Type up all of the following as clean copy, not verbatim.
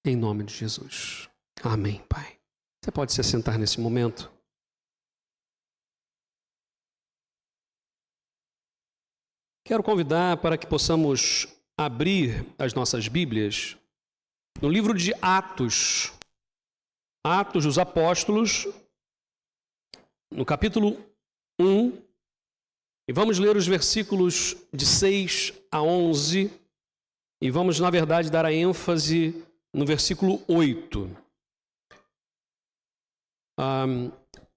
em nome de Jesus. Amém, Pai. Você pode se assentar nesse momento? Quero convidar para que possamos abrir as nossas Bíblias no livro de Atos, Atos dos Apóstolos, no capítulo 1, e vamos ler os versículos de 6 a 11, e vamos, na verdade, dar a ênfase no versículo 8.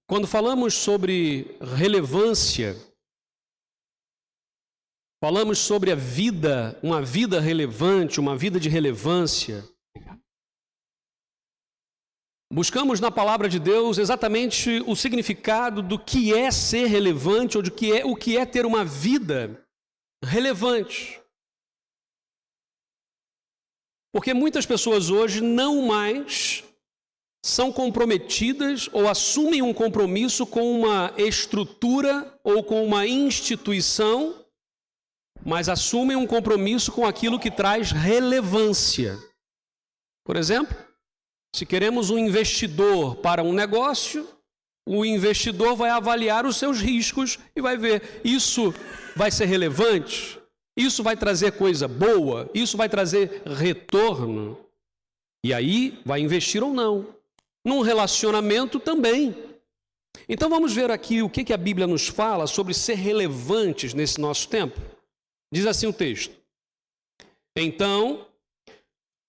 Quando falamos sobre relevância, falamos sobre a vida, uma vida relevante, uma vida de relevância. Buscamos na palavra de Deus exatamente o significado do que é ser relevante ou o que é ter uma vida relevante. Porque muitas pessoas hoje não mais são comprometidas ou assumem um compromisso com uma estrutura ou com uma instituição, mas assumem um compromisso com aquilo que traz relevância. Por exemplo, se queremos um investidor para um negócio, o investidor vai avaliar os seus riscos e vai ver, isso vai ser relevante? Isso vai trazer coisa boa? Isso vai trazer retorno? E aí vai investir ou não. Num relacionamento também. Então vamos ver aqui o que a Bíblia nos fala sobre ser relevantes nesse nosso tempo. Diz assim o texto: Então,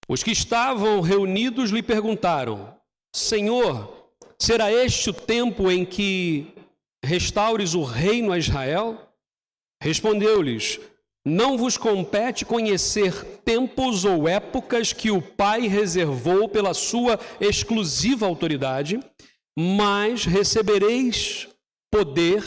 os que estavam reunidos lhe perguntaram: Senhor, será este o tempo em que restaures o reino a Israel? Respondeu-lhes: Não vos compete conhecer tempos ou épocas que o Pai reservou pela sua exclusiva autoridade, mas recebereis poder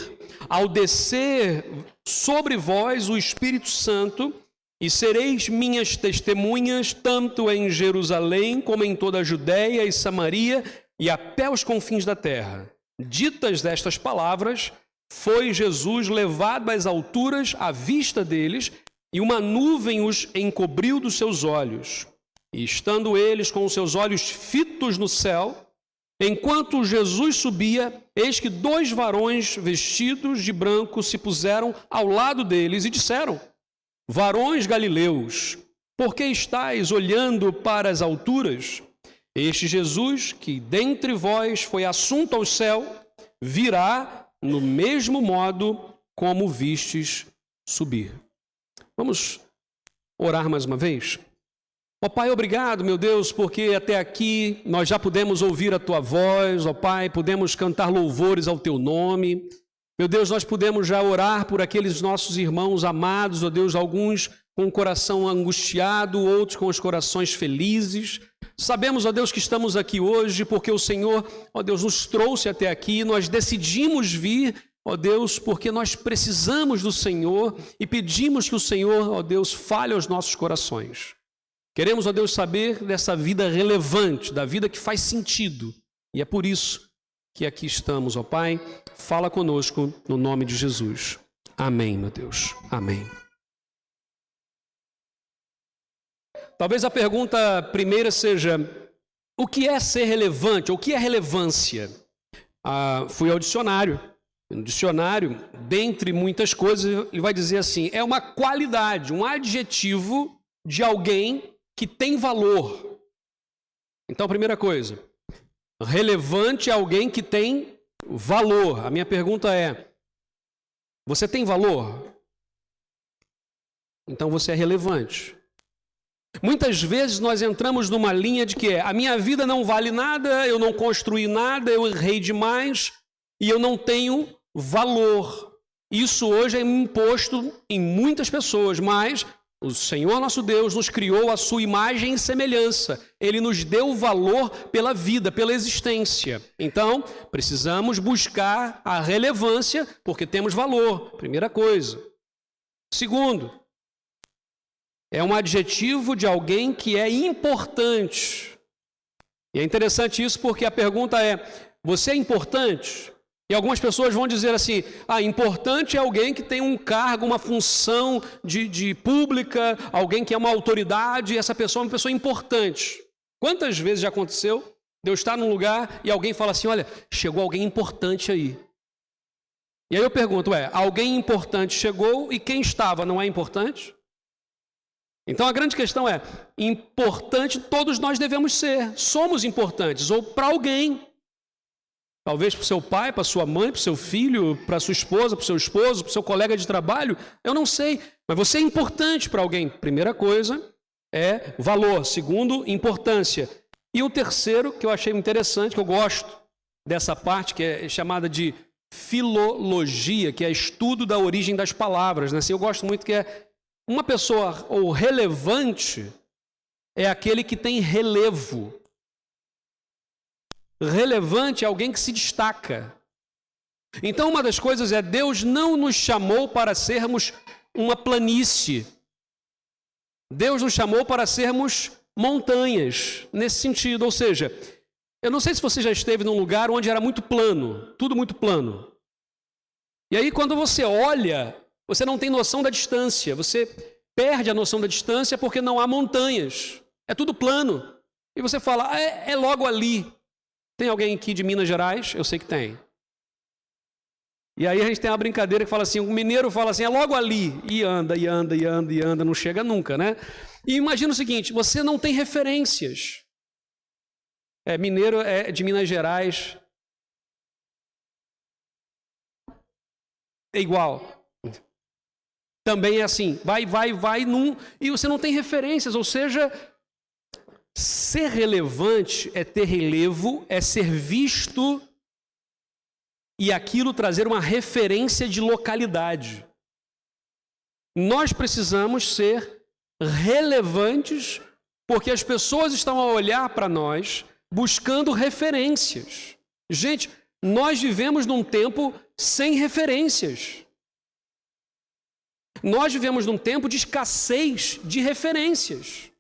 ao descer sobre vós o Espírito Santo, e sereis minhas testemunhas tanto em Jerusalém como em toda a Judéia e Samaria e até os confins da terra. Ditas estas palavras, foi Jesus levado às alturas à vista deles, e uma nuvem os encobriu dos seus olhos. E estando eles com os seus olhos fitos no céu, enquanto Jesus subia, eis que 2 varões vestidos de branco se puseram ao lado deles e disseram: Varões galileus, por que estáis olhando para as alturas? Este Jesus, que dentre vós foi assunto ao céu, virá no mesmo modo como vistes subir. Vamos orar mais uma vez? Ó Pai, obrigado, meu Deus, porque até aqui nós já pudemos ouvir a Tua voz, ó Pai, pudemos cantar louvores ao Teu nome. Meu Deus, nós pudemos já orar por aqueles nossos irmãos amados, ó Deus, alguns com o coração angustiado, outros com os corações felizes. Sabemos, ó Deus, que estamos aqui hoje porque o Senhor, ó Deus, nos trouxe até aqui, nós decidimos vir, ó Deus, porque nós precisamos do Senhor e pedimos que o Senhor, ó Deus, fale aos nossos corações. Queremos, ó Deus, saber dessa vida relevante, da vida que faz sentido. E é por isso que aqui estamos, ó Pai. Fala conosco no nome de Jesus. Amém, meu Deus. Amém. Talvez a pergunta primeira seja: o que é ser relevante? O que é relevância? Fui ao dicionário. No dicionário, dentre muitas coisas, ele vai dizer assim: é uma qualidade, um adjetivo de alguém que tem valor. Então, primeira coisa, relevante é alguém que tem valor. A minha pergunta é: você tem valor? Então você é relevante. Muitas vezes nós entramos numa linha de que a minha vida não vale nada, eu não construí nada, eu errei demais e eu não tenho valor. Isso hoje é imposto em muitas pessoas, mas o Senhor nosso Deus nos criou à sua imagem e semelhança. Ele nos deu valor pela vida, pela existência. Então, precisamos buscar a relevância porque temos valor. Primeira coisa. Segundo, é um adjetivo de alguém que é importante. E é interessante isso porque a pergunta é: você é importante? E algumas pessoas vão dizer assim: importante é alguém que tem um cargo, uma função de pública, alguém que é uma autoridade, e essa pessoa é uma pessoa importante. Quantas vezes já aconteceu de eu estar num lugar e alguém fala assim, olha, chegou alguém importante aí. E aí eu pergunto, alguém importante chegou e quem estava não é importante? Então a grande questão é, importante todos nós devemos ser. Somos importantes, ou para alguém. Talvez para o seu pai, para sua mãe, para o seu filho, para a sua esposa, para o seu esposo, para o seu colega de trabalho. Eu não sei, mas você é importante para alguém. Primeira coisa é valor. Segundo, importância. E o terceiro, que eu achei interessante, que eu gosto dessa parte, que é chamada de filologia, que é estudo da origem das palavras. Né? Assim, eu gosto muito que é uma pessoa ou relevante é aquele que tem relevo. Relevante é alguém que se destaca. Então, uma das coisas é, Deus não nos chamou para sermos uma planície. Deus nos chamou para sermos montanhas, nesse sentido. Ou seja, eu não sei se você já esteve num lugar onde era muito plano, tudo muito plano. E aí, quando você olha, você não tem noção da distância. Você perde a noção da distância porque não há montanhas. É tudo plano. E você fala, é logo ali. Tem alguém aqui de Minas Gerais? Eu sei que tem. E aí a gente tem uma brincadeira que fala assim, o mineiro fala assim, é logo ali. E anda, e anda, e anda, e anda, não chega nunca, né? E imagina o seguinte, você não tem referências. Mineiro é de Minas Gerais. É igual. Também é assim, vai, e você não tem referências, ou seja... Ser relevante é ter relevo, é ser visto e aquilo trazer uma referência de localidade. Nós precisamos ser relevantes porque as pessoas estão a olhar para nós buscando referências. Gente, nós vivemos num tempo sem referências. Nós vivemos num tempo de escassez de referências.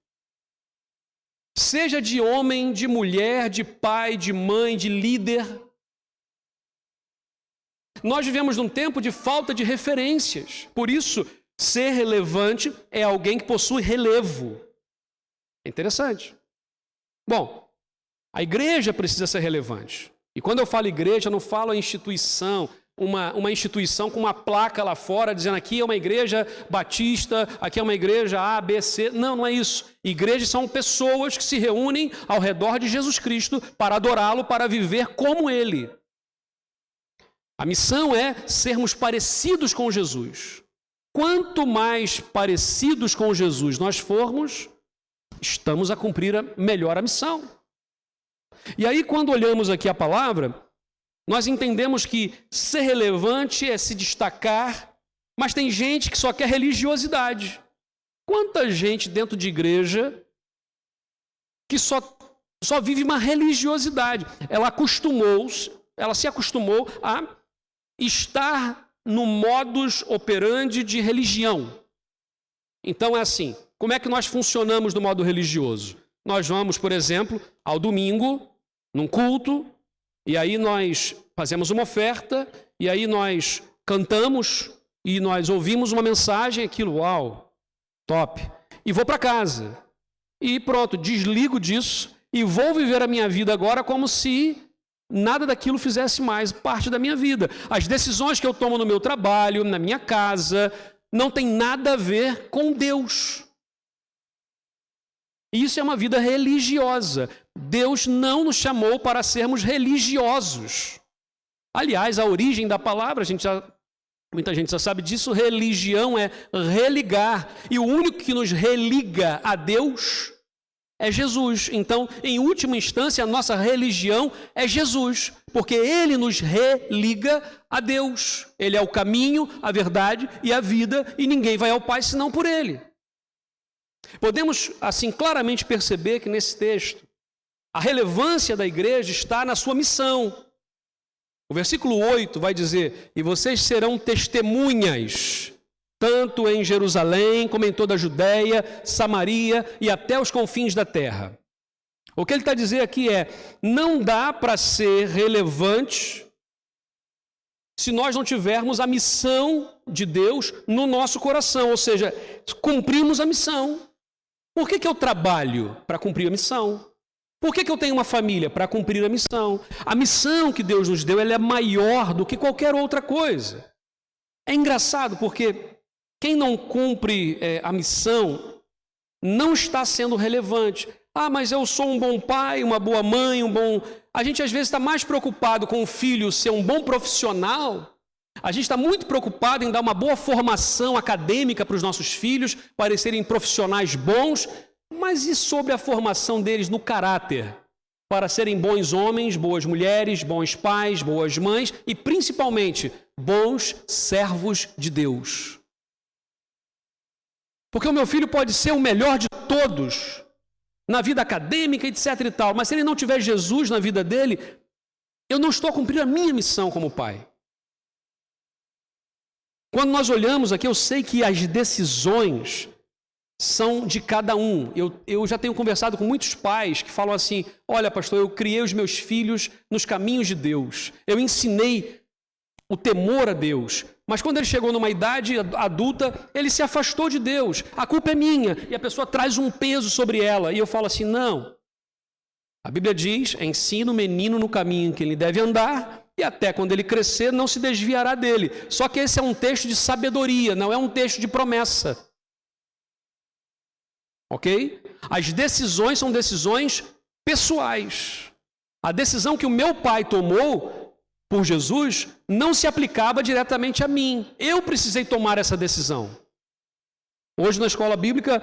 Seja de homem, de mulher, de pai, de mãe, de líder. Nós vivemos num tempo de falta de referências. Por isso, ser relevante é alguém que possui relevo. É interessante. Bom, a igreja precisa ser relevante. E quando eu falo igreja, eu não falo a instituição, uma instituição com uma placa lá fora dizendo aqui é uma igreja batista, aqui é uma igreja A, B, C. Não, não é isso. Igrejas são pessoas que se reúnem ao redor de Jesus Cristo para adorá-lo, para viver como Ele. A missão é sermos parecidos com Jesus. Quanto mais parecidos com Jesus nós formos, estamos a cumprir melhor a missão. E aí, quando olhamos aqui a palavra, nós entendemos que ser relevante é se destacar, mas tem gente que só quer religiosidade. Quanta gente dentro de igreja que só vive uma religiosidade. Ela se acostumou a estar no modus operandi de religião. Então é assim, como é que nós funcionamos no modo religioso? Nós vamos, por exemplo, ao domingo, num culto, e aí nós fazemos uma oferta, e aí nós cantamos, e nós ouvimos uma mensagem, aquilo, uau, top. E vou para casa. E pronto, desligo disso, e vou viver a minha vida agora como se nada daquilo fizesse mais parte da minha vida. As decisões que eu tomo no meu trabalho, na minha casa, não tem nada a ver com Deus. Isso é uma vida religiosa. Deus não nos chamou para sermos religiosos. Aliás, a origem da palavra, muita gente já sabe disso, religião é religar. E o único que nos religa a Deus é Jesus. Então, em última instância, a nossa religião é Jesus, porque Ele nos religa a Deus. Ele é o caminho, a verdade e a vida, e ninguém vai ao Pai senão por Ele. Podemos, assim, claramente perceber que nesse texto, a relevância da igreja está na sua missão. O versículo 8 vai dizer, e vocês serão testemunhas, tanto em Jerusalém, como em toda a Judéia, Samaria e até os confins da terra. O que ele está a dizer aqui é, não dá para ser relevante se nós não tivermos a missão de Deus no nosso coração, ou seja, cumprimos a missão. Por que eu trabalho? Para cumprir a missão. Por que eu tenho uma família? Para cumprir a missão. A missão que Deus nos deu, ela é maior do que qualquer outra coisa. É engraçado porque quem não cumpre a missão não está sendo relevante. Ah, mas eu sou um bom pai, uma boa mãe, A gente às vezes está mais preocupado com o filho ser um bom profissional. A gente está muito preocupado em dar uma boa formação acadêmica para os nossos filhos, para serem profissionais bons, mas e sobre a formação deles no caráter? Para serem bons homens, boas mulheres, bons pais, boas mães e, principalmente, bons servos de Deus. Porque o meu filho pode ser o melhor de todos na vida acadêmica, etc e tal, mas se ele não tiver Jesus na vida dele, eu não estou a cumprir a minha missão como pai. Quando nós olhamos aqui, eu sei que as decisões são de cada um. Eu já tenho conversado com muitos pais que falam assim, olha pastor, eu criei os meus filhos nos caminhos de Deus. Eu ensinei o temor a Deus. Mas quando ele chegou numa idade adulta, ele se afastou de Deus. A culpa é minha. E a pessoa traz um peso sobre ela. E eu falo assim, não. A Bíblia diz, ensina o menino no caminho que ele deve andar, e até quando ele crescer, não se desviará dele. Só que esse é um texto de sabedoria, não é um texto de promessa. Ok? As decisões são decisões pessoais. A decisão que o meu pai tomou por Jesus não se aplicava diretamente a mim. Eu precisei tomar essa decisão. Hoje na escola bíblica,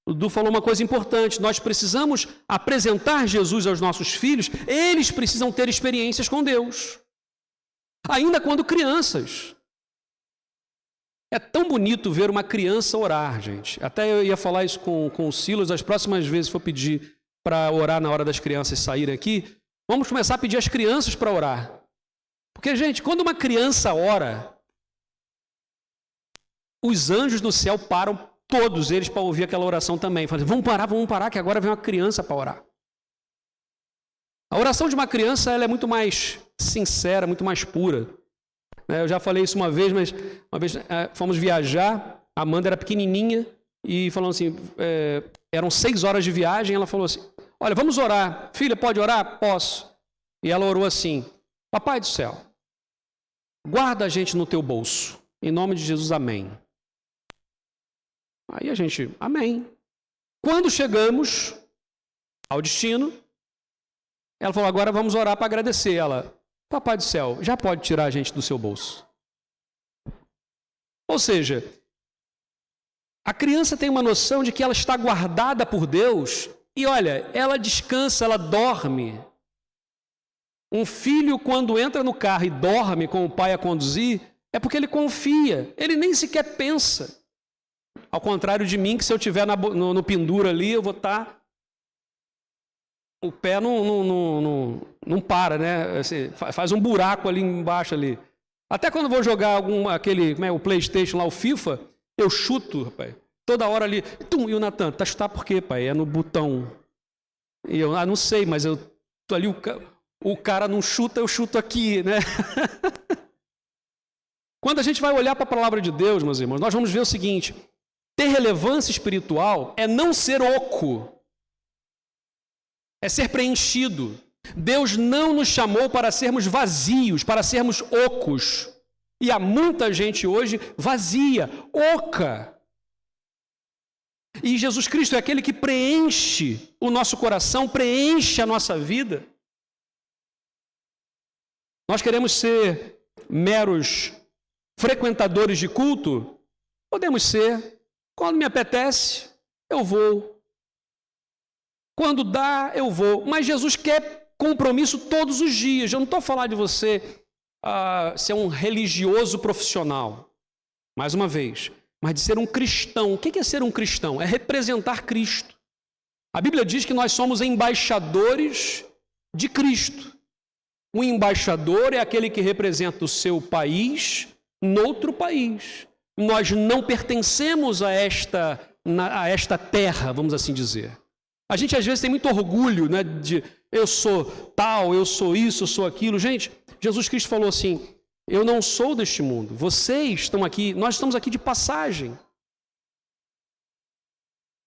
o Du falou uma coisa importante. Nós precisamos apresentar Jesus aos nossos filhos. Eles precisam ter experiências com Deus. Ainda quando crianças. É tão bonito ver uma criança orar, gente. Até eu ia falar isso com o Silas. As próximas vezes que for pedir para orar na hora das crianças saírem aqui, vamos começar a pedir às crianças para orar. Porque, gente, quando uma criança ora, os anjos do céu param, todos eles, para ouvir aquela oração também. Falam, vamos parar, que agora vem uma criança para orar. A oração de uma criança ela é muito mais sincera, muito mais pura. Eu já falei isso uma vez, mas uma vez fomos viajar, a Amanda era pequenininha e falou assim, eram 6 horas de viagem, ela falou assim, olha, vamos orar. Filha, pode orar? Posso. E ela orou assim, Papai do céu, guarda a gente no teu bolso. Em nome de Jesus, amém. Aí a gente, amém. Quando chegamos ao destino, ela falou, agora vamos orar para agradecer. Ela, Papai do céu, já pode tirar a gente do seu bolso. Ou seja, a criança tem uma noção de que ela está guardada por Deus e olha, ela descansa, ela dorme. Um filho, quando entra no carro e dorme com o pai a conduzir, é porque ele confia, ele nem sequer pensa. Ao contrário de mim, que se eu estiver no pendura ali, eu vou estar... O pé não para, né? Assim, faz um buraco ali embaixo ali. Até quando eu vou jogar o PlayStation lá, o FIFA, eu chuto, rapaz. Toda hora ali. E o Natan, tá chutar por quê, pai? É no botão. E eu, não sei, mas eu tô ali, o cara não chuta, eu chuto aqui, né? Quando a gente vai olhar para a palavra de Deus, meus irmãos, nós vamos ver o seguinte: ter relevância espiritual é não ser oco. É ser preenchido. Deus não nos chamou para sermos vazios, para sermos ocos. E há muita gente hoje vazia, oca. E Jesus Cristo é aquele que preenche o nosso coração, preenche a nossa vida. Nós queremos ser meros frequentadores de culto? Podemos ser. Quando me apetece, eu vou. Quando dá, eu vou. Mas Jesus quer compromisso todos os dias. Eu não estou falando de você ser um religioso profissional, mais uma vez, mas de ser um cristão. O que é ser um cristão? É representar Cristo. A Bíblia diz que nós somos embaixadores de Cristo. O embaixador é aquele que representa o seu país noutro país. Nós não pertencemos a esta terra, vamos assim dizer. A gente às vezes tem muito orgulho, né, de eu sou tal, eu sou isso, eu sou aquilo. Gente, Jesus Cristo falou assim, eu não sou deste mundo, vocês estão aqui, nós estamos aqui de passagem.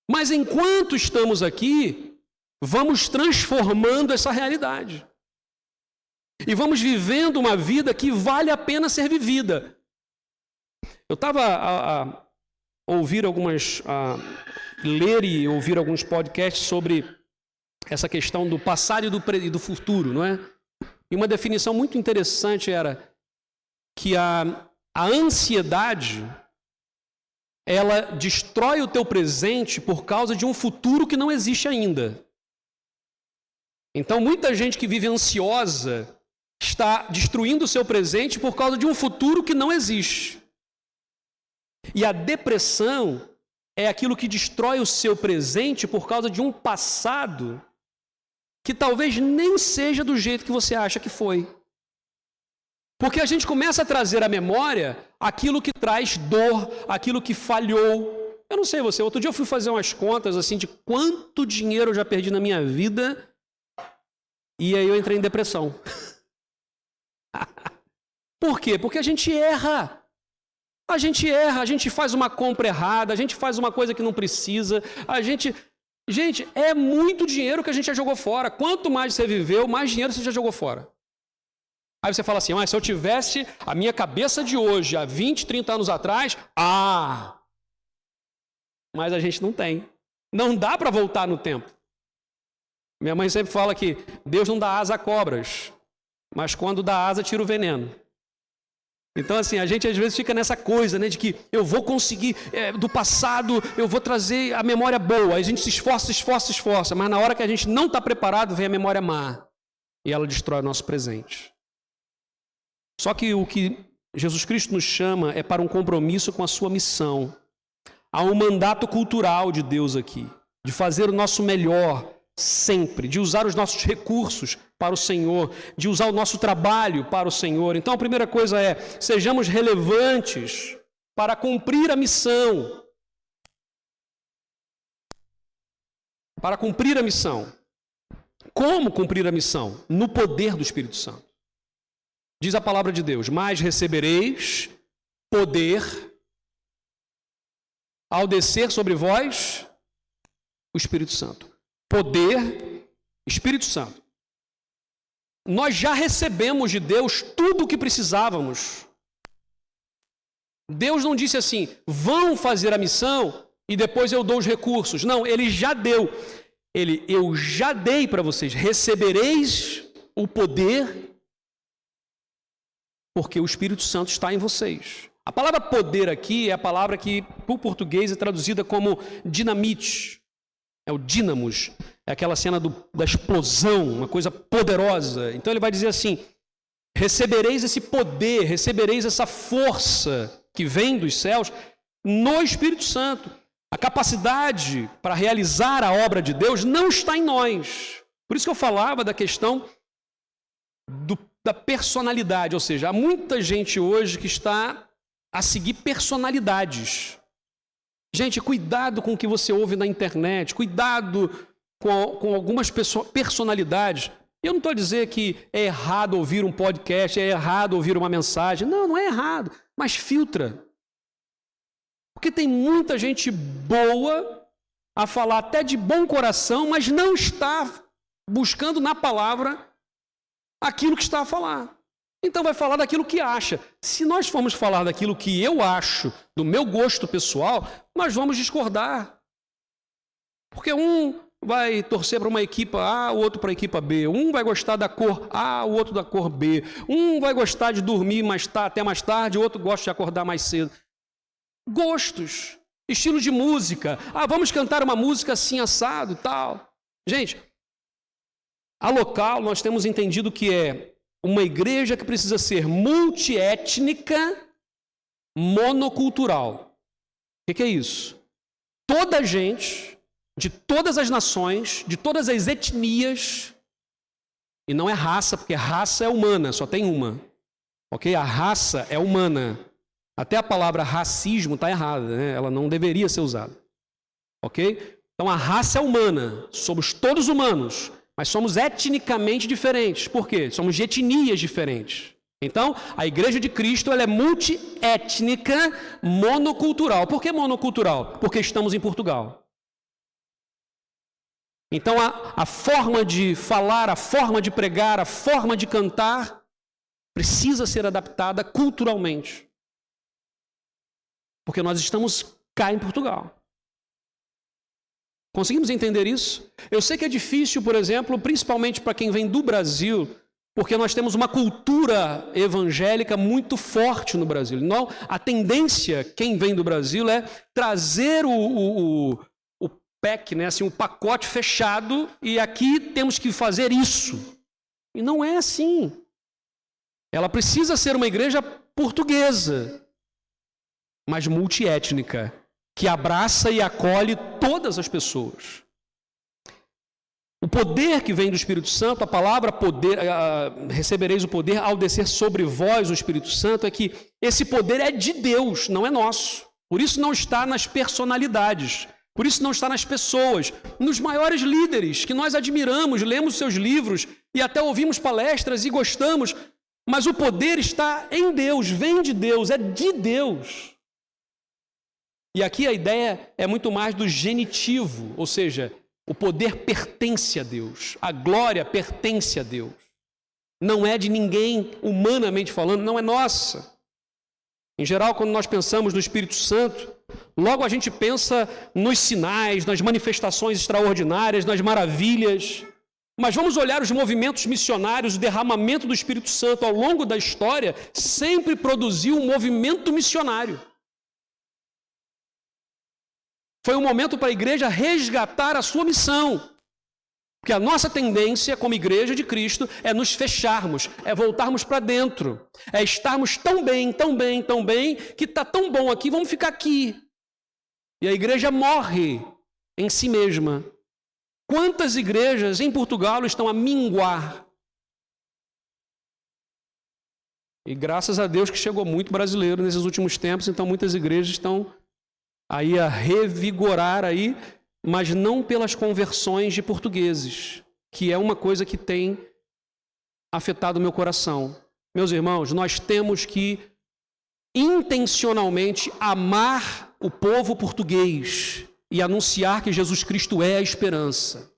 Mas enquanto estamos aqui, vamos transformando essa realidade. E vamos vivendo uma vida que vale a pena ser vivida. Eu estava a ouvir ler e ouvir alguns podcasts sobre essa questão do passado e do futuro, não é? E uma definição muito interessante era que a ansiedade, ela destrói o teu presente por causa de um futuro que não existe ainda. Então, muita gente que vive ansiosa está destruindo o seu presente por causa de um futuro que não existe. E a depressão é aquilo que destrói o seu presente por causa de um passado que talvez nem seja do jeito que você acha que foi. Porque a gente começa a trazer à memória aquilo que traz dor, aquilo que falhou. Eu não sei você, outro dia eu fui fazer umas contas assim de quanto dinheiro eu já perdi na minha vida e aí eu entrei em depressão. Por quê? Porque a gente erra. A gente faz uma compra errada, a gente faz uma coisa que não precisa, Gente, é muito dinheiro que a gente já jogou fora. Quanto mais você viveu, mais dinheiro você já jogou fora. Aí você fala assim, se eu tivesse a minha cabeça de hoje, há 20, 30 anos atrás, mas a gente não tem. Não dá para voltar no tempo. Minha mãe sempre fala que Deus não dá asa a cobras, mas quando dá asa, tira o veneno. Então, assim, a gente às vezes fica nessa coisa, né, de que eu vou conseguir, do passado, eu vou trazer a memória boa. Aí a gente se esforça, mas na hora que a gente não está preparado, vem a memória má. E ela destrói o nosso presente. Só que o que Jesus Cristo nos chama é para um compromisso com a sua missão. Há um mandato cultural de Deus aqui, de fazer o nosso melhor sempre, de usar os nossos recursos para o Senhor, de usar o nosso trabalho para o Senhor. Então a primeira coisa é, sejamos relevantes para cumprir a missão. Para cumprir a missão. Como cumprir a missão? No poder do Espírito Santo. Diz a palavra de Deus, mas recebereis poder ao descer sobre vós o Espírito Santo. Poder, Espírito Santo. Nós já recebemos de Deus tudo o que precisávamos. Deus não disse assim, vão fazer a missão e depois eu dou os recursos. Não, Ele já deu. Eu já dei para vocês. Recebereis o poder porque o Espírito Santo está em vocês. A palavra poder aqui é a palavra que, para o português, é traduzida como dinamite. É o dínamos, é aquela cena da explosão, uma coisa poderosa. Então ele vai dizer assim, recebereis esse poder, recebereis essa força que vem dos céus no Espírito Santo. A capacidade para realizar a obra de Deus não está em nós. Por isso que eu falava da questão da personalidade, ou seja, há muita gente hoje que está a seguir personalidades. Gente, cuidado com o que você ouve na internet, cuidado com algumas personalidades. Eu não estou a dizer que é errado ouvir um podcast, é errado ouvir uma mensagem. Não, não é errado, mas filtra. Porque tem muita gente boa a falar até de bom coração, mas não está buscando na palavra aquilo que está a falar. Então vai falar daquilo que acha. Se nós formos falar daquilo que eu acho, do meu gosto pessoal, nós vamos discordar. Porque um vai torcer para uma equipa A, o outro para a equipa B. Um vai gostar da cor A, o outro da cor B. Um vai gostar de dormir até mais tarde, o outro gosta de acordar mais cedo. Gostos, estilo de música. Vamos cantar uma música assim, assado e tal. Gente, a local nós temos entendido que é uma igreja que precisa ser multiétnica, monocultural. O que é isso? Toda gente, de todas as nações, de todas as etnias, e não é raça, porque raça é humana, só tem uma. Ok? A raça é humana. Até a palavra racismo está errada, né? Ela não deveria ser usada. Ok? Então a raça é humana, somos todos humanos. Mas somos etnicamente diferentes. Por quê? Somos de etnias diferentes. Então, a Igreja de Cristo ela é multiétnica, monocultural. Por que monocultural? Porque estamos em Portugal. Então a forma de falar, a forma de pregar, a forma de cantar precisa ser adaptada culturalmente. Porque nós estamos cá em Portugal. Conseguimos entender isso? Eu sei que é difícil, por exemplo, principalmente para quem vem do Brasil, porque nós temos uma cultura evangélica muito forte no Brasil. Então, a tendência, quem vem do Brasil, é trazer o pack, né, assim, o pacote fechado, e aqui temos que fazer isso. E não é assim. Ela precisa ser uma igreja portuguesa, mas multiétnica, que abraça e acolhe todas as pessoas. O poder que vem do Espírito Santo, a palavra poder, recebereis o poder ao descer sobre vós o Espírito Santo, é que esse poder é de Deus, não é nosso. Por isso não está nas personalidades, por isso não está nas pessoas, nos maiores líderes que nós admiramos, lemos seus livros e até ouvimos palestras e gostamos, mas o poder está em Deus, vem de Deus, é de Deus. E aqui a ideia é muito mais do genitivo, ou seja, o poder pertence a Deus, a glória pertence a Deus. Não é de ninguém, humanamente falando, não é nossa. Em geral, quando nós pensamos no Espírito Santo, logo a gente pensa nos sinais, nas manifestações extraordinárias, nas maravilhas. Mas vamos olhar os movimentos missionários, o derramamento do Espírito Santo ao longo da história sempre produziu um movimento missionário. Foi um momento para a igreja resgatar a sua missão. Porque a nossa tendência como igreja de Cristo é nos fecharmos, é voltarmos para dentro, é estarmos tão bem, que está tão bom aqui, vamos ficar aqui. E a igreja morre em si mesma. Quantas igrejas em Portugal estão a minguar? E graças a Deus que chegou muito brasileiro nesses últimos tempos, então muitas igrejas estão aí a revigorar aí, mas não pelas conversões de portugueses, que é uma coisa que tem afetado o meu coração. Meus irmãos, nós temos que intencionalmente amar o povo português e anunciar que Jesus Cristo é a esperança.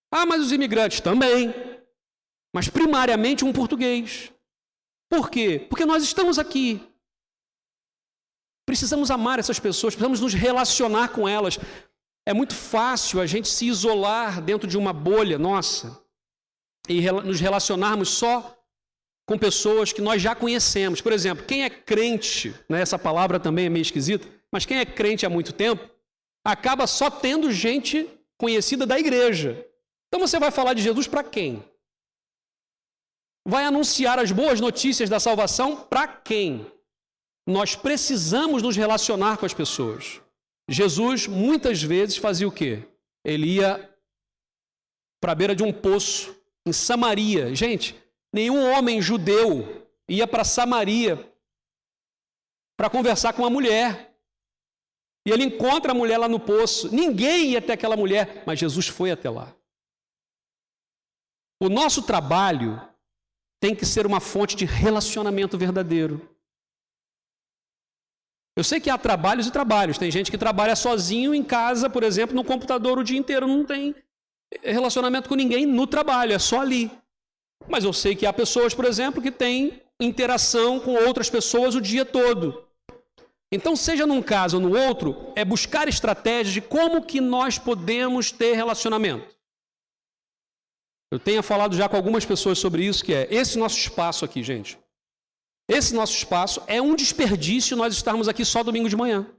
Ah, mas os imigrantes também, mas primariamente um português. Por quê? Porque nós estamos aqui. Precisamos amar essas pessoas, precisamos nos relacionar com elas. É muito fácil a gente se isolar dentro de uma bolha nossa e nos relacionarmos só com pessoas que nós já conhecemos. Por exemplo, quem é crente, né, essa palavra também é meio esquisita, mas quem é crente há muito tempo, acaba só tendo gente conhecida da igreja. Então você vai falar de Jesus para quem? Vai anunciar as boas notícias da salvação para quem? Nós precisamos nos relacionar com as pessoas. Jesus, muitas vezes, fazia o quê? Ele ia para a beira de um poço, em Samaria. Gente, nenhum homem judeu ia para Samaria para conversar com uma mulher. E ele encontra a mulher lá no poço. Ninguém ia até aquela mulher, mas Jesus foi até lá. O nosso trabalho tem que ser uma fonte de relacionamento verdadeiro. Eu sei que há trabalhos e trabalhos. Tem gente que trabalha sozinho em casa, por exemplo, no computador o dia inteiro. Não tem relacionamento com ninguém no trabalho, é só ali. Mas eu sei que há pessoas, por exemplo, que têm interação com outras pessoas o dia todo. Então, seja num caso ou no outro, é buscar estratégias de como que nós podemos ter relacionamento. Eu tenho falado já com algumas pessoas sobre isso, que é esse nosso espaço aqui, gente. Esse nosso espaço é um desperdício nós estarmos aqui só domingo de manhã.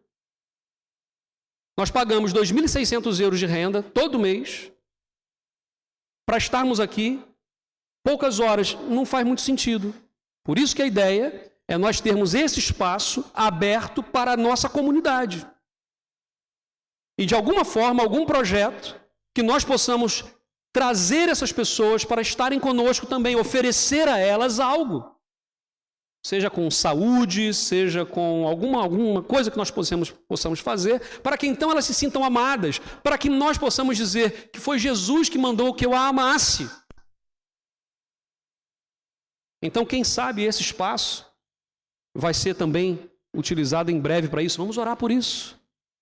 Nós pagamos 2.600 euros de renda todo mês para estarmos aqui poucas horas. Não faz muito sentido. Por isso que a ideia é nós termos esse espaço aberto para a nossa comunidade. E de alguma forma, algum projeto que nós possamos trazer essas pessoas para estarem conosco também, oferecer a elas algo. Seja com saúde, seja com alguma coisa que nós possamos fazer, para que então elas se sintam amadas, para que nós possamos dizer que foi Jesus que mandou que eu a amasse. Então, quem sabe esse espaço vai ser também utilizado em breve para isso. Vamos orar por isso.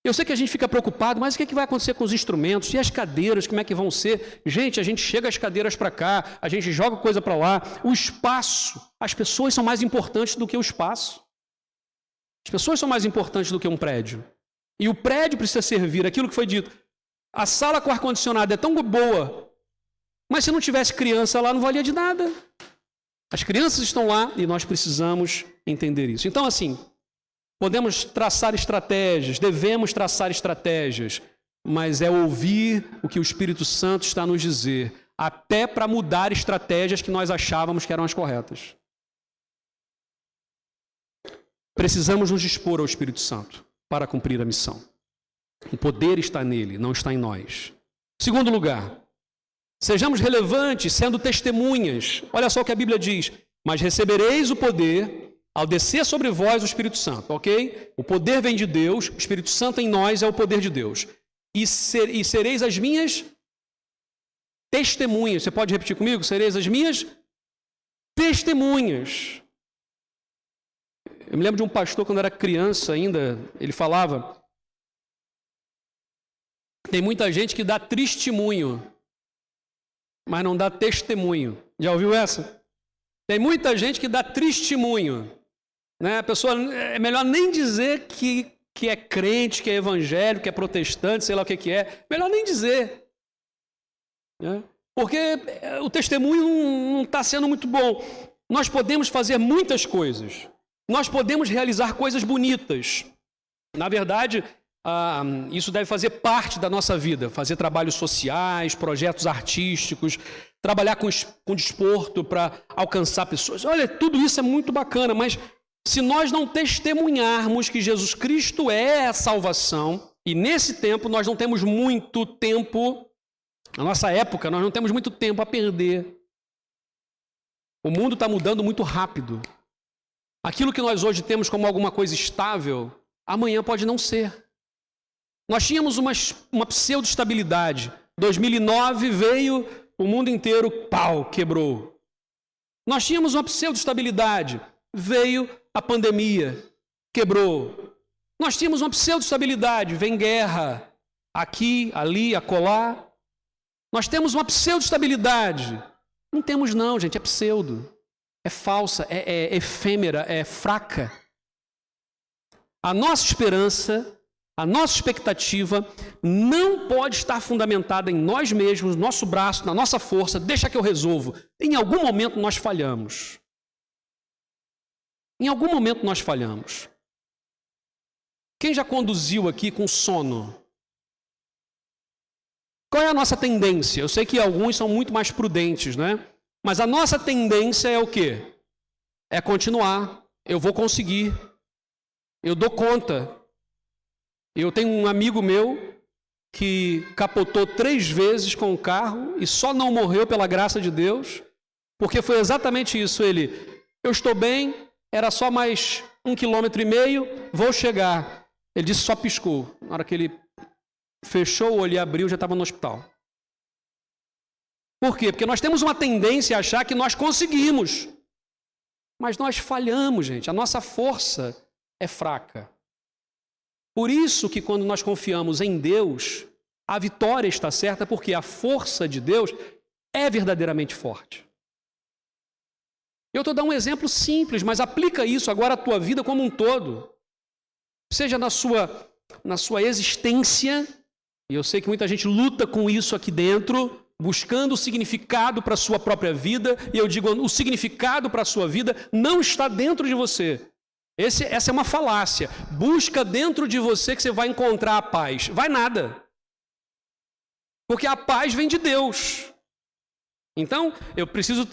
Eu sei que a gente fica preocupado, mas o que vai acontecer com os instrumentos? E as cadeiras, como é que vão ser? Gente, a gente chega as cadeiras para cá, a gente joga coisa para lá. O espaço, as pessoas são mais importantes do que o espaço. As pessoas são mais importantes do que um prédio. E o prédio precisa servir, aquilo que foi dito. A sala com ar-condicionado é tão boa, mas se não tivesse criança lá, não valia de nada. As crianças estão lá e nós precisamos entender isso. Então, assim, podemos traçar estratégias, devemos traçar estratégias, mas é ouvir o que o Espírito Santo está a nos dizer, até para mudar estratégias que nós achávamos que eram as corretas. Precisamos nos dispor ao Espírito Santo para cumprir a missão. O poder está nele, não está em nós. Segundo lugar, sejamos relevantes, sendo testemunhas. Olha só o que a Bíblia diz: mas recebereis o poder ao descer sobre vós o Espírito Santo, ok? O poder vem de Deus, o Espírito Santo em nós é o poder de Deus. E sereis as minhas testemunhas. Você pode repetir comigo? Sereis as minhas testemunhas. Eu me lembro de um pastor, quando era criança ainda, ele falava: tem muita gente que dá testemunho, mas não dá testemunho. Já ouviu essa? Tem muita gente que dá testemunho. Né? A pessoa, é melhor nem dizer que é crente, que é evangélico, que é protestante, sei lá o que é. Melhor nem dizer. Né? Porque o testemunho não está sendo muito bom. Nós podemos fazer muitas coisas. Nós podemos realizar coisas bonitas. Na verdade, isso deve fazer parte da nossa vida. Fazer trabalhos sociais, projetos artísticos, trabalhar com desporto para alcançar pessoas. Olha, tudo isso é muito bacana, mas se nós não testemunharmos que Jesus Cristo é a salvação, e nesse tempo nós não temos muito tempo, na nossa época nós não temos muito tempo a perder. O mundo está mudando muito rápido. Aquilo que nós hoje temos como alguma coisa estável, amanhã pode não ser. Nós tínhamos uma pseudo-estabilidade. 2009 veio, o mundo inteiro, pau, quebrou. Nós tínhamos uma pseudo-estabilidade. Veio a pandemia, quebrou. Nós tínhamos uma pseudo-estabilidade. Vem guerra, aqui, ali, acolá. Nós temos uma pseudo-estabilidade. Não temos não, gente, é pseudo. É falsa, é efêmera, é fraca. A nossa esperança, a nossa expectativa não pode estar fundamentada em nós mesmos, no nosso braço, na nossa força. Deixa que eu resolvo. Em algum momento nós falhamos. Em algum momento nós falhamos. Quem já conduziu aqui com sono? Qual é a nossa tendência? Eu sei que alguns são muito mais prudentes, né? Mas a nossa tendência é o quê? É continuar. Eu vou conseguir. Eu dou conta. Eu tenho um amigo meu que capotou 3 vezes com o carro e só não morreu pela graça de Deus, porque foi exatamente isso. Eu estou bem, era só mais 1,5 km, vou chegar. Ele disse, só piscou. Na hora que ele fechou o olho e abriu, já estava no hospital. Por quê? Porque nós temos uma tendência a achar que nós conseguimos. Mas nós falhamos, gente. A nossa força é fraca. Por isso que quando nós confiamos em Deus, a vitória está certa, porque a força de Deus é verdadeiramente forte. Eu estou dando um exemplo simples, mas aplica isso agora à tua vida como um todo. Seja na sua existência, e eu sei que muita gente luta com isso aqui dentro, buscando o significado para a sua própria vida, e eu digo, o significado para a sua vida não está dentro de você. Essa é uma falácia. Busca dentro de você que você vai encontrar a paz. Vai nada. Porque a paz vem de Deus. Então, eu preciso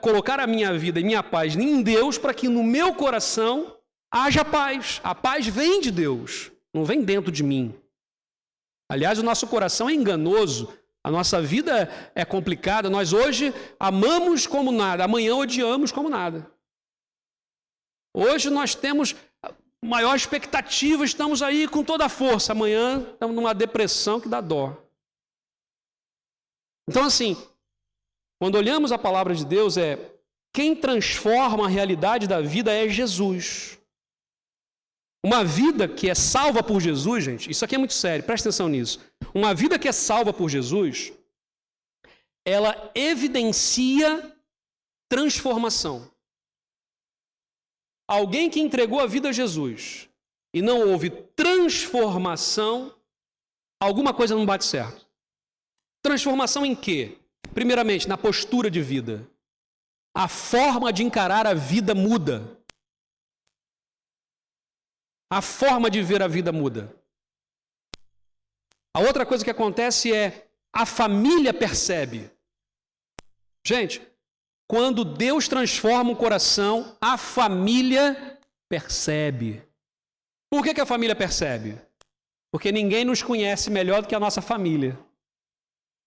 colocar a minha vida e minha paz em Deus para que no meu coração haja paz. A paz vem de Deus, não vem dentro de mim. Aliás, o nosso coração é enganoso. A nossa vida é complicada. Nós hoje amamos como nada, amanhã odiamos como nada. Hoje nós temos maior expectativa, estamos aí com toda a força. Amanhã estamos numa depressão que dá dó. Então, assim, quando olhamos a palavra de Deus, quem transforma a realidade da vida é Jesus. Uma vida que é salva por Jesus, gente, isso aqui é muito sério, presta atenção nisso. Uma vida que é salva por Jesus, ela evidencia transformação. Alguém que entregou a vida a Jesus e não houve transformação, alguma coisa não bate certo. Transformação em quê? Primeiramente, na postura de vida. A forma de encarar a vida muda. A forma de ver a vida muda. A outra coisa que acontece é a família percebe. Gente, quando Deus transforma um coração, a família percebe. Por que a família percebe? Porque ninguém nos conhece melhor do que a nossa família.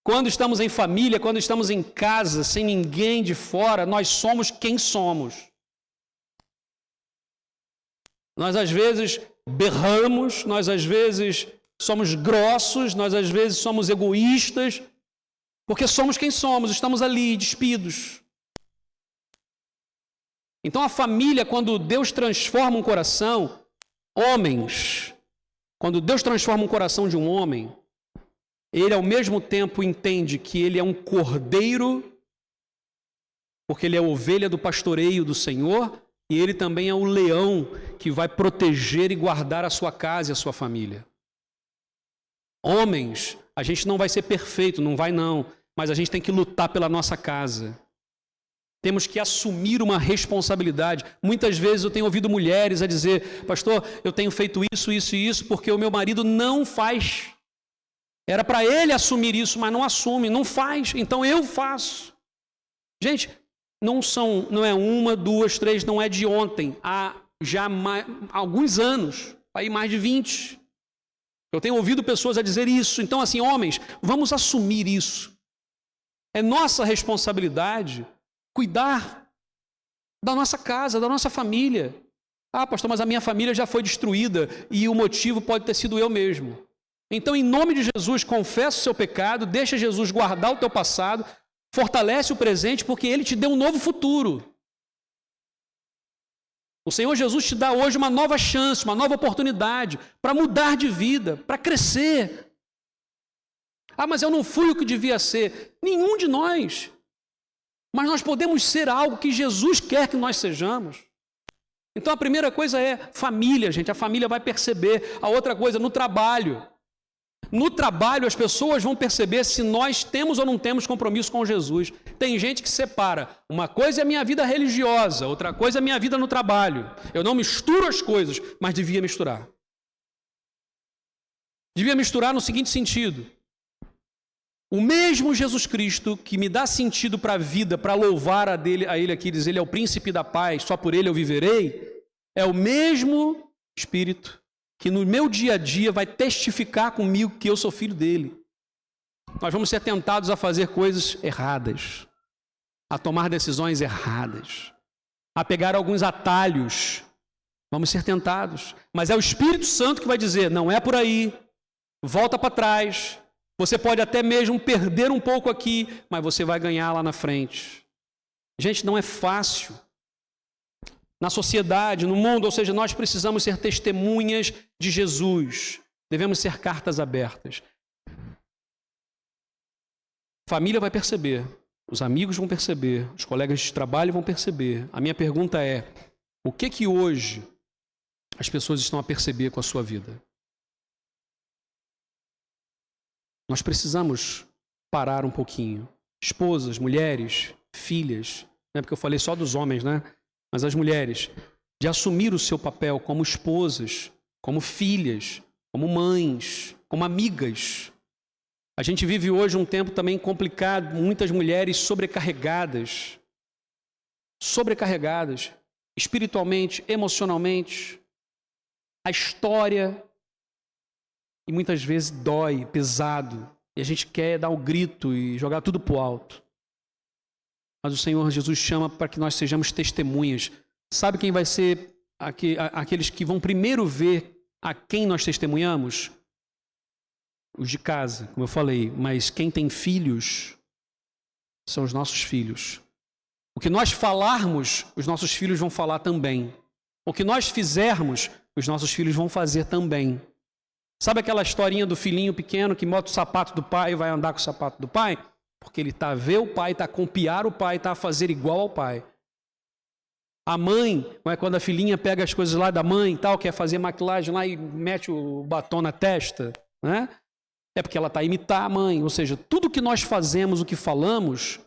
Quando estamos em família, quando estamos em casa, sem ninguém de fora, nós somos quem somos. Nós às vezes berramos, nós às vezes somos grossos, nós às vezes somos egoístas, porque somos quem somos, estamos ali despidos. Então a família, quando Deus transforma um coração, homens, quando Deus transforma um coração de um homem, ele ao mesmo tempo entende que ele é um cordeiro, porque ele é a ovelha do pastoreio do Senhor, e ele também é o leão que vai proteger e guardar a sua casa e a sua família. Homens, a gente não vai ser perfeito, não vai não, mas a gente tem que lutar pela nossa casa. Temos que assumir uma responsabilidade. Muitas vezes eu tenho ouvido mulheres a dizer, pastor, eu tenho feito isso, isso e isso, porque o meu marido não faz. Era para ele assumir isso, mas não assume, não faz, então eu faço. Gente, não é uma, duas, três, não é de ontem, há já alguns anos, aí mais de 20. Eu tenho ouvido pessoas a dizer isso. Então, assim, homens, vamos assumir isso. É nossa responsabilidade cuidar da nossa casa, da nossa família. Ah, pastor, mas a minha família já foi destruída e o motivo pode ter sido eu mesmo. Então, em nome de Jesus, confessa o seu pecado, deixa Jesus guardar o teu passado, fortalece o presente, porque Ele te deu um novo futuro. O Senhor Jesus te dá hoje uma nova chance, uma nova oportunidade para mudar de vida, para crescer. Ah, mas eu não fui o que devia ser. Nenhum de nós. Mas nós podemos ser algo que Jesus quer que nós sejamos. Então a primeira coisa é família, gente. A família vai perceber. A outra coisa, no trabalho. No trabalho, as pessoas vão perceber se nós temos ou não temos compromisso com Jesus. Tem gente que separa. Uma coisa é a minha vida religiosa, outra coisa é a minha vida no trabalho. Eu não misturo as coisas, mas devia misturar. Devia misturar no seguinte sentido. O mesmo Jesus Cristo que me dá sentido para a vida, para louvar a Ele aqui, diz Ele é o príncipe da paz, só por Ele eu viverei, é o mesmo Espírito que no meu dia a dia vai testificar comigo que eu sou filho dele. Nós vamos ser tentados a fazer coisas erradas, a tomar decisões erradas, a pegar alguns atalhos. Vamos ser tentados. Mas é o Espírito Santo que vai dizer, não é por aí, volta para trás. Você pode até mesmo perder um pouco aqui, mas você vai ganhar lá na frente. Gente, não é fácil. Na sociedade, no mundo, ou seja, nós precisamos ser testemunhas de Jesus. Devemos ser cartas abertas. A família vai perceber, os amigos vão perceber, os colegas de trabalho vão perceber. A minha pergunta é, o que hoje as pessoas estão a perceber com a sua vida? Nós precisamos parar um pouquinho. Esposas, mulheres, filhas, não é porque eu falei só dos homens, né? Mas as mulheres, de assumir o seu papel como esposas, como filhas, como mães, como amigas. A gente vive hoje um tempo também complicado, muitas mulheres sobrecarregadas, espiritualmente, emocionalmente. A história, e muitas vezes dói, pesado, e a gente quer dar o grito e jogar tudo para o alto. Mas o Senhor Jesus chama para que nós sejamos testemunhas. Sabe quem vai ser aqueles que vão primeiro ver a quem nós testemunhamos? Os de casa, como eu falei, mas quem tem filhos são os nossos filhos. O que nós falarmos, os nossos filhos vão falar também. O que nós fizermos, os nossos filhos vão fazer também. Sabe aquela historinha do filhinho pequeno que bota o sapato do pai e vai andar com o sapato do pai? Porque ele está a ver o pai, está a copiar o pai, está a fazer igual ao pai. A mãe, quando a filhinha pega as coisas lá da mãe e tal, quer fazer maquilagem lá e mete o batom na testa, né? É porque ela está a imitar a mãe. Ou seja, tudo que nós fazemos, o que falamos,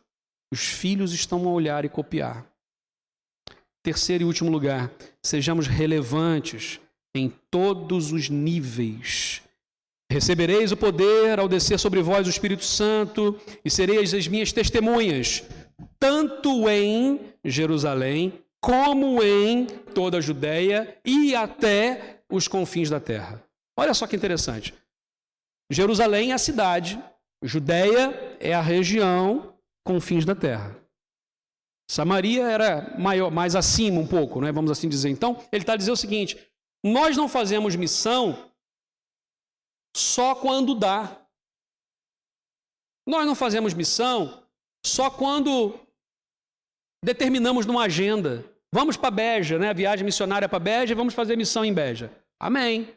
os filhos estão a olhar e copiar. Terceiro e último lugar, sejamos relevantes em todos os níveis. Recebereis o poder ao descer sobre vós o Espírito Santo e sereis as minhas testemunhas, tanto em Jerusalém como em toda a Judéia e até os confins da terra. Olha só que interessante. Jerusalém é a cidade, Judéia é a região, confins da terra. Samaria era maior, mais acima um pouco, né? Vamos assim dizer. Então, ele está a dizer o seguinte: nós não fazemos missão só quando dá. Nós não fazemos missão só quando determinamos numa agenda. Vamos para Beja, né? Viagem missionária para Beja, vamos fazer missão em Beja. Amém.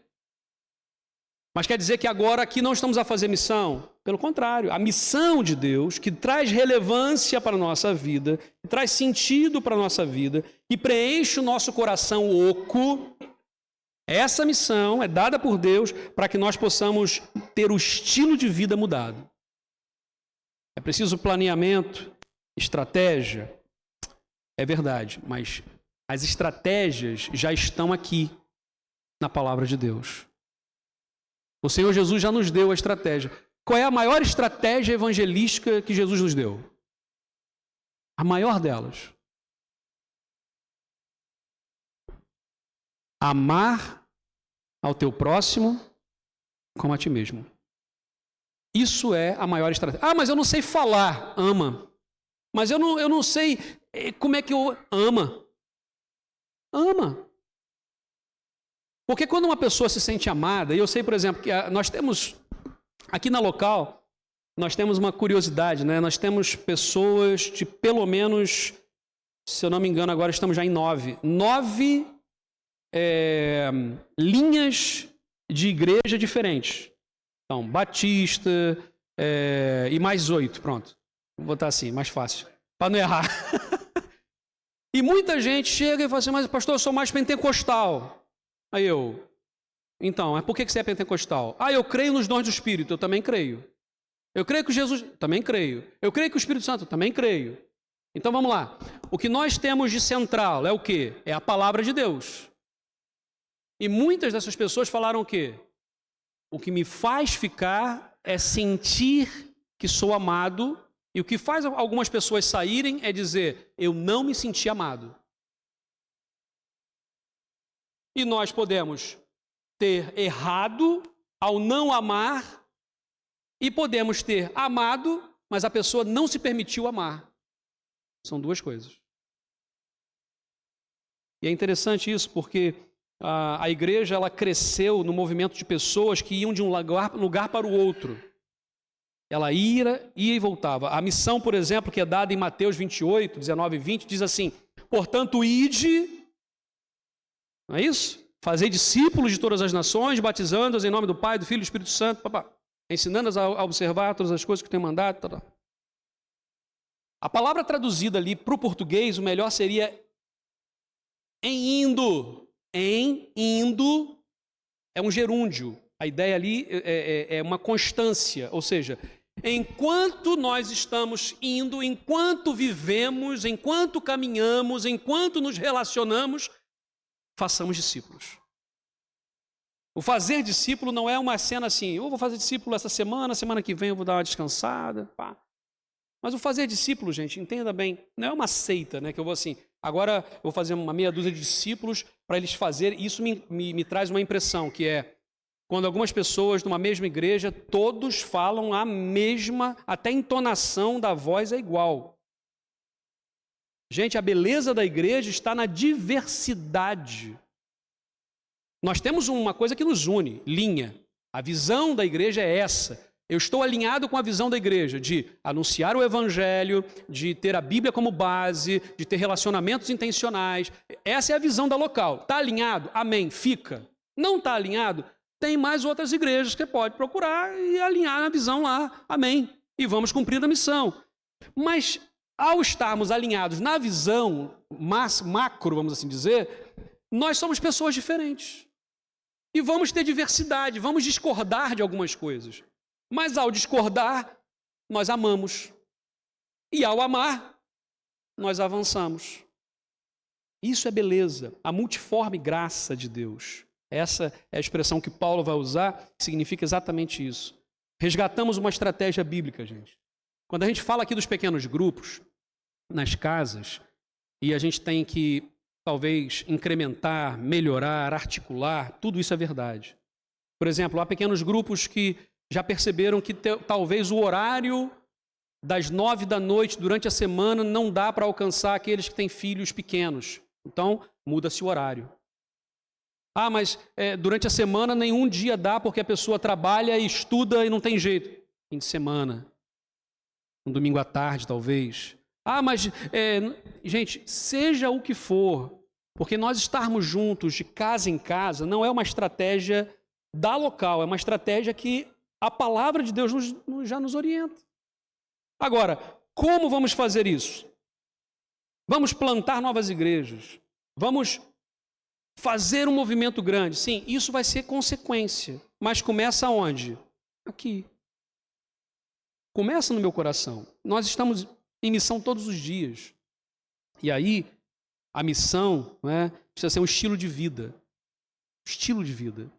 Mas quer dizer que agora aqui não estamos a fazer missão? Pelo contrário, a missão de Deus, que traz relevância para a nossa vida, que traz sentido para a nossa vida, que preenche o nosso coração oco, essa missão é dada por Deus para que nós possamos ter o estilo de vida mudado. É preciso planeamento, estratégia, é verdade, mas as estratégias já estão aqui na palavra de Deus. O Senhor Jesus já nos deu a estratégia. Qual é a maior estratégia evangelística que Jesus nos deu? A maior delas. Amar ao teu próximo como a ti mesmo. Isso é a maior estratégia. Ah, mas eu não sei falar. Ama. Mas eu não sei como é que eu... Ama. Ama. Porque quando uma pessoa se sente amada, e eu sei, por exemplo, que nós temos, aqui na local, nós temos uma curiosidade, né? Nós temos pessoas de pelo menos, se eu não me engano, agora estamos já em 9 linhas de igreja diferentes. Então, Batista e mais 8, pronto. Vou botar assim, mais fácil, para não errar. E muita gente chega e fala assim: mas pastor, eu sou mais pentecostal. Aí então, mas por que você é pentecostal? Ah, eu creio nos dons do Espírito, eu também creio. Eu creio que Jesus, também creio. Eu creio que o Espírito Santo, também creio. Então vamos lá. O que nós temos de central é o quê? É a palavra de Deus. E muitas dessas pessoas falaram o quê? O que me faz ficar é sentir que sou amado, e o que faz algumas pessoas saírem é dizer: eu não me senti amado. E nós podemos ter errado ao não amar, e podemos ter amado, mas a pessoa não se permitiu amar. São duas coisas. E é interessante isso, porque a igreja ela cresceu no movimento de pessoas que iam de um lugar para o outro. Ela ia e voltava. A missão, por exemplo, que é dada em Mateus 28, 19 e 20, diz assim: portanto, ide... Não é isso? Fazei discípulos de todas as nações, batizando-os em nome do Pai, do Filho e do Espírito Santo, ensinando-os a observar todas as coisas que tenho mandado. A palavra traduzida ali para o português, o melhor seria em indo. Em indo é um gerúndio. A ideia ali é uma constância, ou seja, enquanto nós estamos indo, enquanto vivemos, enquanto caminhamos, enquanto nos relacionamos, façamos discípulos. O fazer discípulo não é uma cena assim: eu vou fazer discípulo essa semana que vem eu vou dar uma descansada. Pá. Mas o fazer discípulo, gente, entenda bem, não é uma seita, né? Que eu vou assim, agora eu vou fazer uma meia dúzia de discípulos para eles fazerem. Isso me traz uma impressão, que é quando algumas pessoas numa mesma igreja, todos falam a mesma, até a entonação da voz é igual. Gente, a beleza da igreja está na diversidade. Nós temos uma coisa que nos une, linha. A visão da igreja é essa. Eu estou alinhado com a visão da igreja de anunciar o evangelho, de ter a Bíblia como base, de ter relacionamentos intencionais. Essa é a visão da local. Está alinhado? Amém. Fica. Não está alinhado? Tem mais outras igrejas que pode procurar e alinhar na visão lá. Amém. E vamos cumprir a missão. Mas ao estarmos alinhados na visão macro, vamos assim dizer, nós somos pessoas diferentes. E vamos ter diversidade, vamos discordar de algumas coisas. Mas ao discordar, nós amamos. E ao amar, nós avançamos. Isso é beleza, a multiforme graça de Deus. Essa é a expressão que Paulo vai usar, que significa exatamente isso. Resgatamos uma estratégia bíblica, gente. Quando a gente fala aqui dos pequenos grupos, nas casas, e a gente tem que, talvez, incrementar, melhorar, articular, tudo isso é verdade. Por exemplo, há pequenos grupos que já perceberam que talvez o horário das 9 da noite durante a semana não dá para alcançar aqueles que têm filhos pequenos. Então, muda-se o horário. Ah, mas durante a semana nenhum dia dá porque a pessoa trabalha e estuda e não tem jeito. Fim de semana, um domingo à tarde talvez. Ah, mas, gente, seja o que for, porque nós estarmos juntos de casa em casa não é uma estratégia da local, é uma estratégia que a palavra de Deus já nos orienta. Agora, como vamos fazer isso? Vamos plantar novas igrejas. Vamos fazer um movimento grande. Sim, isso vai ser consequência. Mas começa onde? Aqui. Começa no meu coração. Nós estamos em missão todos os dias. E aí, a missão, precisa ser um estilo de vida. Estilo de vida.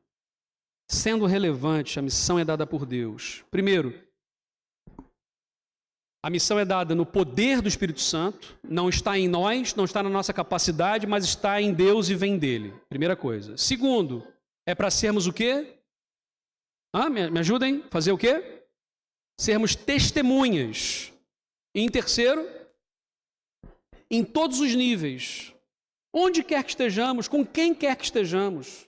Sendo relevante, a missão é dada por Deus. Primeiro, a missão é dada no poder do Espírito Santo, não está em nós, não está na nossa capacidade, mas está em Deus e vem dele. Primeira coisa. Segundo, é para sermos o quê? Me ajudem? Fazer o quê? Sermos testemunhas. E em terceiro, em todos os níveis, onde quer que estejamos, com quem quer que estejamos.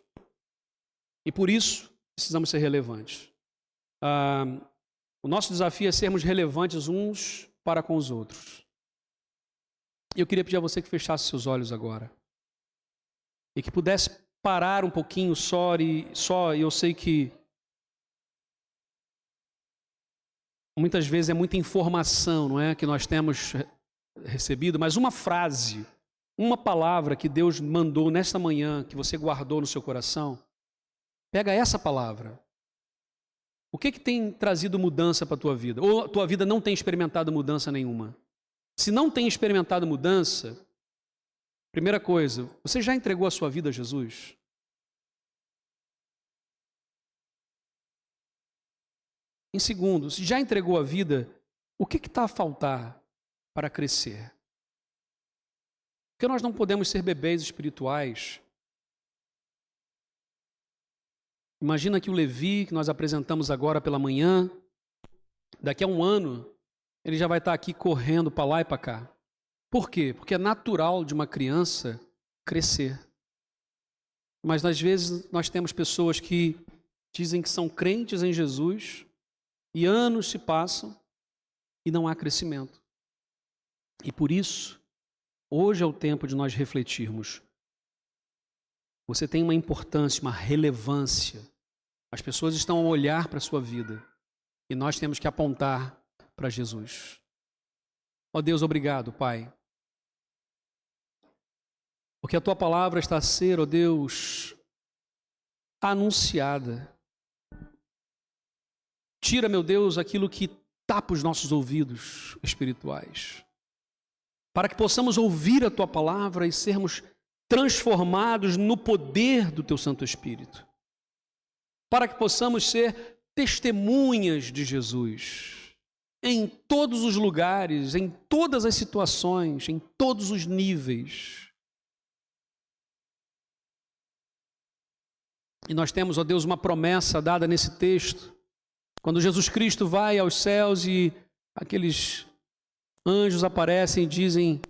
E por isso, precisamos ser relevantes. O nosso desafio é sermos relevantes uns para com os outros. E eu queria pedir a você que fechasse seus olhos agora. E que pudesse parar um pouquinho só, e eu sei que muitas vezes é muita informação, não é, que nós temos recebido, mas uma frase, uma palavra que Deus mandou nesta manhã, que você guardou no seu coração, pega essa palavra. O que tem trazido mudança para a tua vida? Ou a tua vida não tem experimentado mudança nenhuma? Se não tem experimentado mudança, primeira coisa, você já entregou a sua vida a Jesus? Em segundo, se já entregou a vida, o que está a faltar para crescer? Porque nós não podemos ser bebês espirituais. Imagina que o Levi, que nós apresentamos agora pela manhã, daqui a um ano, ele já vai estar aqui correndo para lá e para cá. Por quê? Porque é natural de uma criança crescer. Mas às vezes nós temos pessoas que dizem que são crentes em Jesus e anos se passam e não há crescimento. E por isso, hoje é o tempo de nós refletirmos. Você tem uma importância, uma relevância. As pessoas estão a olhar para a sua vida e nós temos que apontar para Jesus. Ó Deus, obrigado, Pai. Porque a Tua palavra está a ser, ó Deus, anunciada. Tira, meu Deus, aquilo que tapa os nossos ouvidos espirituais, para que possamos ouvir a Tua palavra e sermos transformados no poder do Teu Santo Espírito, para que possamos ser testemunhas de Jesus em todos os lugares, em todas as situações, em todos os níveis. E nós temos, ó Deus, uma promessa dada nesse texto, quando Jesus Cristo vai aos céus e aqueles anjos aparecem e dizem: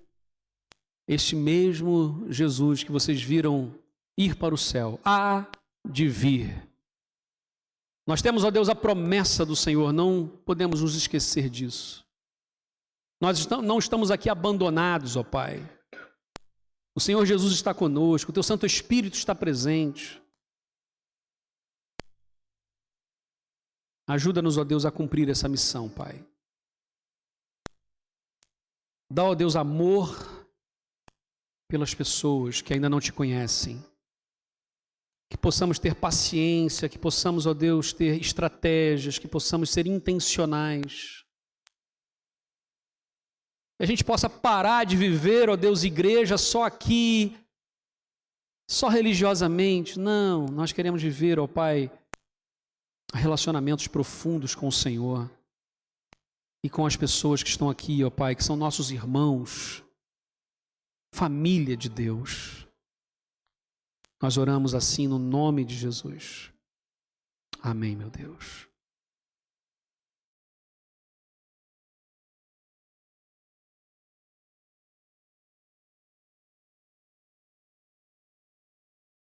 este mesmo Jesus que vocês viram ir para o céu, há de vir Nós temos, ó Deus, a promessa do Senhor, não podemos nos esquecer disso. Nós não estamos aqui abandonados, ó Pai. O Senhor Jesus está conosco, o Teu Santo Espírito está presente. Ajuda-nos, ó Deus, a cumprir essa missão, Pai. Dá, ó Deus, amor pelas pessoas que ainda não Te conhecem. Que possamos ter paciência, que possamos, ó Deus, ter estratégias, que possamos ser intencionais. Que a gente possa parar de viver, ó Deus, igreja só aqui, só religiosamente. Não, nós queremos viver, ó Pai, relacionamentos profundos com o Senhor e com as pessoas que estão aqui, ó Pai, que são nossos irmãos, família de Deus. Nós oramos assim no nome de Jesus. Amém, meu Deus.